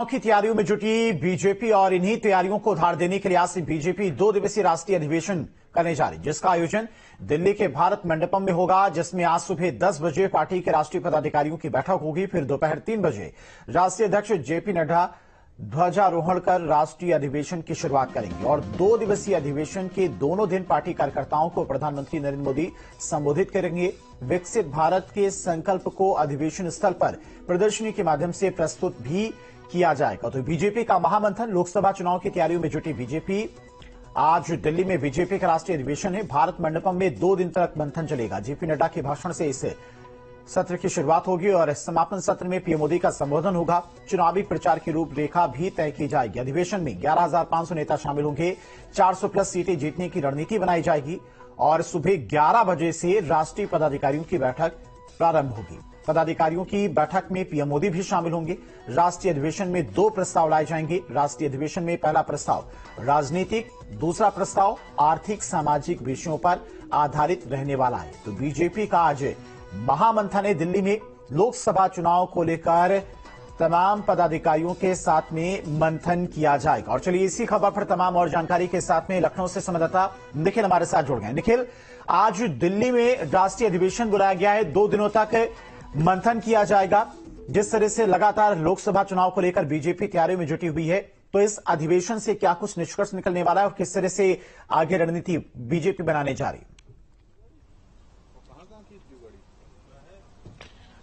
की तैयारियों में जुटी बीजेपी और इन्हीं तैयारियों को उधार देने के लिए आज से बीजेपी 2 दिवसीय राष्ट्रीय अधिवेशन करने जा रही, जिसका आयोजन दिल्ली के भारत मंडपम में होगा, जिसमें आज सुबह 10 बजे पार्टी के राष्ट्रीय पदाधिकारियों की बैठक होगी। फिर दोपहर 3 बजे राष्ट्रीय अध्यक्ष जेपी नड्डा ध्वजारोहण कर राष्ट्रीय अधिवेशन की शुरुआत करेंगे और 2 दिवसीय अधिवेशन के दोनों दिन पार्टी कार्यकर्ताओं को प्रधानमंत्री नरेंद्र मोदी संबोधित करेंगे। विकसित भारत के संकल्प को अधिवेशन स्थल पर प्रदर्शनी के माध्यम से प्रस्तुत भी किया जाएगा। तो बीजेपी का महामंथन, लोकसभा चुनाव की तैयारियों में जुटी बीजेपी। आज दिल्ली में बीजेपी का राष्ट्रीय अधिवेशन है। भारत मंडपम में 2 दिन तक मंथन चलेगा। जेपी नड्डा के भाषण से इस सत्र की शुरुआत होगी और समापन सत्र में पीएम मोदी का संबोधन होगा। चुनावी प्रचार की रूपरेखा भी तय की जाएगी। अधिवेशन में 11,500 नेता शामिल होंगे। 400 प्लस सीटें जीतने की रणनीति बनाई जाएगी और सुबह 11 बजे से राष्ट्रीय पदाधिकारियों की बैठक प्रारंभ होगी। पदाधिकारियों की बैठक में पीएम मोदी भी शामिल होंगे। राष्ट्रीय अधिवेशन में 2 प्रस्ताव लाए जाएंगे। राष्ट्रीय अधिवेशन में पहला प्रस्ताव राजनीतिक, दूसरा प्रस्ताव आर्थिक सामाजिक विषयों पर आधारित रहने वाला है। तो बीजेपी का आज महामंथन है। दिल्ली में लोकसभा चुनाव को लेकर तमाम पदाधिकारियों के साथ में मंथन किया जाएगा। और चलिए इसी खबर पर तमाम और जानकारी के साथ में लखनऊ से संवाददाता निखिल हमारे साथ जुड़ गए। निखिल, आज दिल्ली में राष्ट्रीय अधिवेशन बुलाया गया है। 2 दिनों तक मंथन किया जाएगा। जिस तरह से लगातार लोकसभा चुनाव को लेकर बीजेपी तैयारियों में जुटी हुई है, तो इस अधिवेशन से क्या कुछ निष्कर्ष निकलने वाला है और किस तरह से आगे रणनीति बीजेपी बनाने जा रही है?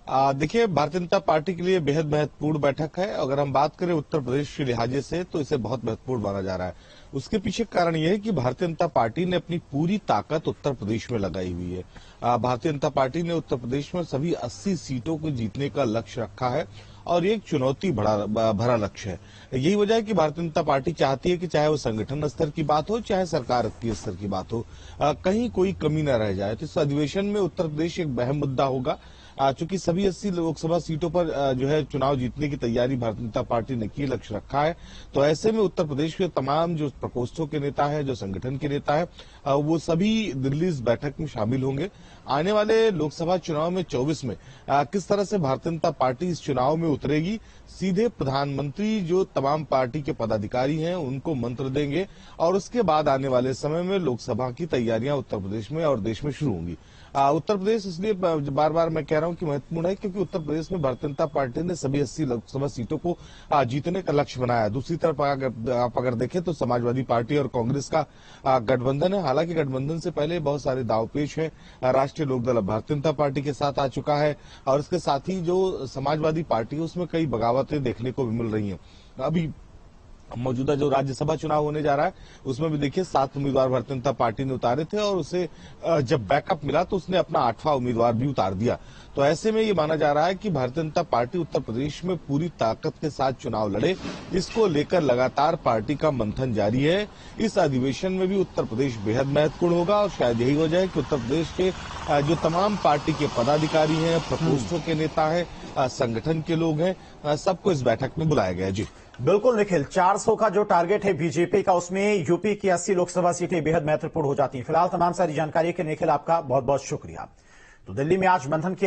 देखिए, भारतीय जनता पार्टी के लिए बेहद महत्वपूर्ण बैठक है। अगर हम बात करें उत्तर प्रदेश के लिहाजे से, तो इसे बहुत महत्वपूर्ण माना जा रहा है। उसके पीछे कारण यह है कि भारतीय जनता पार्टी ने अपनी पूरी ताकत उत्तर प्रदेश में लगाई हुई है। भारतीय जनता पार्टी ने उत्तर प्रदेश में सभी 80 सीटों को जीतने का लक्ष्य रखा है और ये एक चुनौती भरा लक्ष्य है। यही वजह है कि भारतीय जनता पार्टी चाहती है कि चाहे वो संगठन स्तर की बात हो, चाहे सरकार के स्तर की बात हो, कहीं कोई कमी न रह जाए। तो इस अधिवेशन में उत्तर प्रदेश एक अहम मुद्दा होगा। चूंकि सभी 80 लोकसभा सीटों पर जो है चुनाव जीतने की तैयारी भारतीय जनता पार्टी ने की, लक्ष्य रखा है। तो ऐसे में उत्तर प्रदेश के तमाम जो प्रकोष्ठों के नेता है, जो संगठन के नेता है, वो सभी दिल्ली इस बैठक में शामिल होंगे। आने वाले लोकसभा चुनाव में 24 में किस तरह से भारतीय जनता पार्टी इस चुनाव में उतरेगी, सीधे प्रधानमंत्री जो तमाम पार्टी के पदाधिकारी हैं उनको मंत्र देंगे और उसके बाद आने वाले समय में लोकसभा की तैयारियां उत्तर प्रदेश में और देश में शुरू होंगी। उत्तर प्रदेश इसलिए बार बार मैं कह रहा हूं कि महत्वपूर्ण है क्योंकि उत्तर प्रदेश में भारतीय जनता पार्टी ने सभी 80 लोकसभा सीटों को जीतने का लक्ष्य बनाया। दूसरी तरफ आप अगर देखें तो समाजवादी पार्टी और कांग्रेस का गठबंधन है। हालांकि गठबंधन से पहले बहुत सारे दावपेच हैं। राष्ट्रीय लोकदल भारतीय जनता पार्टी के साथ आ चुका है और इसके साथ ही जो समाजवादी पार्टी है उसमें कई बगावतें देखने को भी मिल रही हैं। अभी मौजूदा जो राज्यसभा चुनाव होने जा रहा है उसमें भी देखिए 7 उम्मीदवार भारतीय जनता पार्टी ने उतारे थे और उसे जब बैकअप मिला तो उसने अपना 8वां उम्मीदवार भी उतार दिया। तो ऐसे में ये माना जा रहा है कि भारतीय जनता पार्टी उत्तर प्रदेश में पूरी ताकत के साथ चुनाव लड़े। इसको लेकर लगातार पार्टी का मंथन जारी है। इस अधिवेशन में भी उत्तर प्रदेश बेहद महत्वपूर्ण होगा और शायद यही वजह है कि उत्तर प्रदेश के जो तमाम पार्टी के पदाधिकारी हैं, प्रकोष्ठों के नेता हैं, संगठन के लोग हैं, सबको इस बैठक में बुलाया गया। जी बिल्कुल निखिल, 400 का जो टारगेट है बीजेपी का, उसमें यूपी की 80 लोकसभा सीटें बेहद महत्वपूर्ण हो जाती हैं। फिलहाल तमाम सारी जानकारी के निखिल आपका बहुत बहुत शुक्रिया। तो दिल्ली में आज मंथन किया